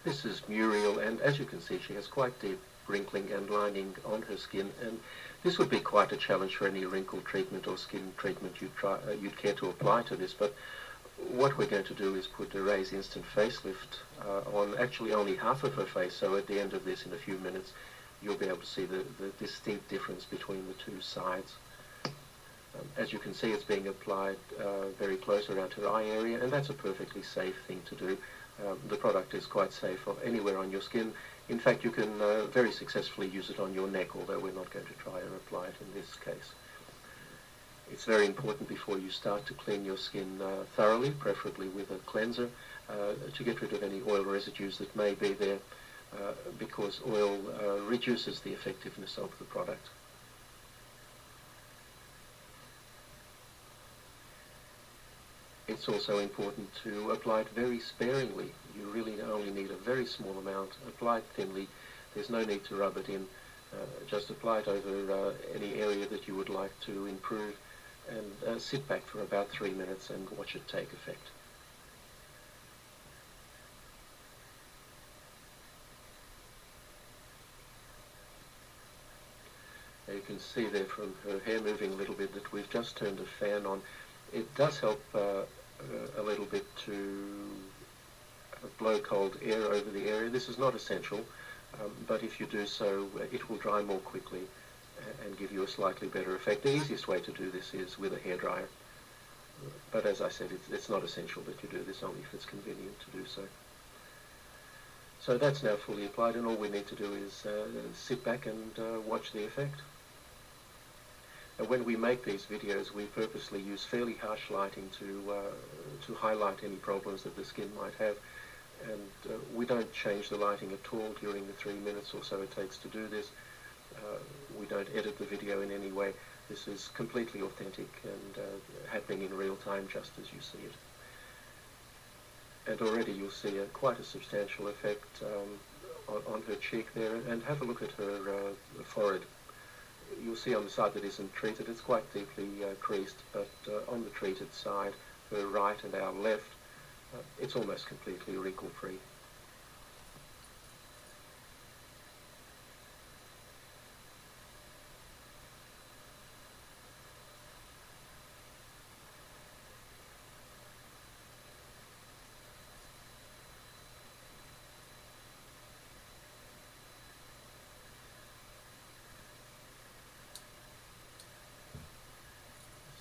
This is Muriel, and as you can see, she has quite deep wrinkling and lining on her skin, and this would be quite a challenge for any wrinkle treatment or skin treatment you'd care to apply to this. But what we're going to do is put a Raise Instant Facelift on actually only half of her face, so at the end of this, in a few minutes, you'll be able to see the distinct difference between the two sides. As you can see, it's being applied very close around her eye area, and that's a perfectly safe thing to do. The product is quite safe anywhere on your skin. In fact, you can very successfully use it on your neck, although we're not going to try and apply it in this case. It's very important before you start to clean your skin thoroughly, preferably with a cleanser, to get rid of any oil residues that may be there, because oil reduces the effectiveness of the product. It's also important to apply it very sparingly. You really only need a very small amount. Apply it thinly. There's no need to rub it in. Just apply it over any area that you would like to improve, and sit back for about 3 minutes and watch it take effect. Now you can see there from her hair moving a little bit that we've just turned a fan on. It does help a little bit to blow cold air over the area. This is not essential, but if you do so, it will dry more quickly and give you a slightly better effect. The easiest way to do this is with a hairdryer, but as I said, it's not essential that you do this, only if it's convenient to do so. So that's now fully applied, and all we need to do is sit back and watch the effect. And when we make these videos, we purposely use fairly harsh lighting to highlight any problems that the skin might have, and we don't change the lighting at all during the 3 minutes or so it takes to do this. We don't edit the video in any way. This is completely authentic and happening in real time, just as you see it. And already you'll see quite a substantial effect on her cheek there, and have a look at her forehead. You'll see on the side that isn't treated, it's quite deeply creased, but on the treated side, her right and our left, it's almost completely wrinkle-free.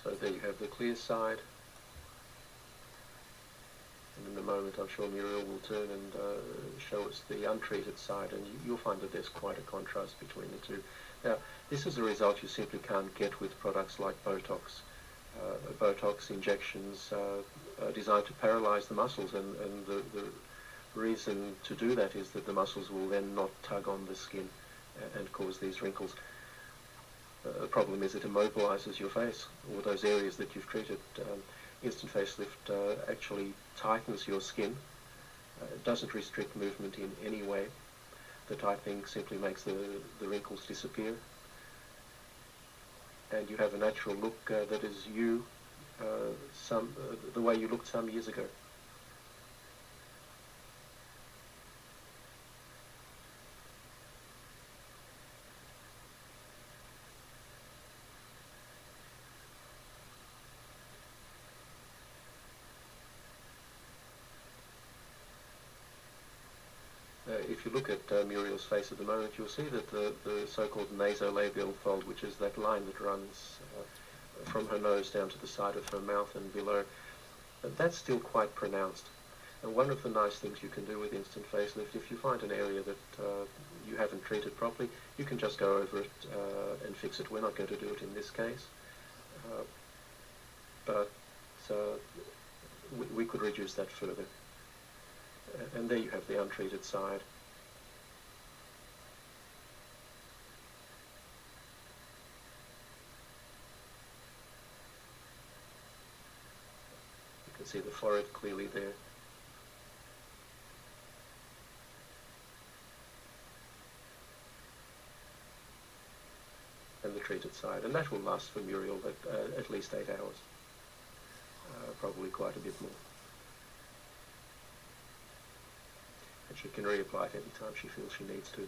So there you have the clear side, and in a moment I'm sure Muriel will turn and show us the untreated side, and you'll find that there's quite a contrast between the two. Now, this is a result you simply can't get with products like Botox. Botox injections are designed to paralyze the muscles, and the reason to do that is that the muscles will then not tug on the skin and cause these wrinkles. The problem is it immobilizes your face, or those areas that you've treated. Instant Facelift actually tightens your skin. It doesn't restrict movement in any way. The tightening simply makes the wrinkles disappear. And you have a natural look that is you, the way you looked some years ago. If you look at Muriel's face at the moment, you'll see that the so-called nasolabial fold, which is that line that runs from her nose down to the side of her mouth and below, that's still quite pronounced. And one of the nice things you can do with Instant Facelift, if you find an area that you haven't treated properly, you can just go over it and fix it. We're not going to do it in this case, but we could reduce that further. And there you have the untreated side. You can see the forehead clearly there. And the treated side. And that will last for Muriel at least 8 hours. Probably quite a bit more. and she can reapply it any time she feels she needs to.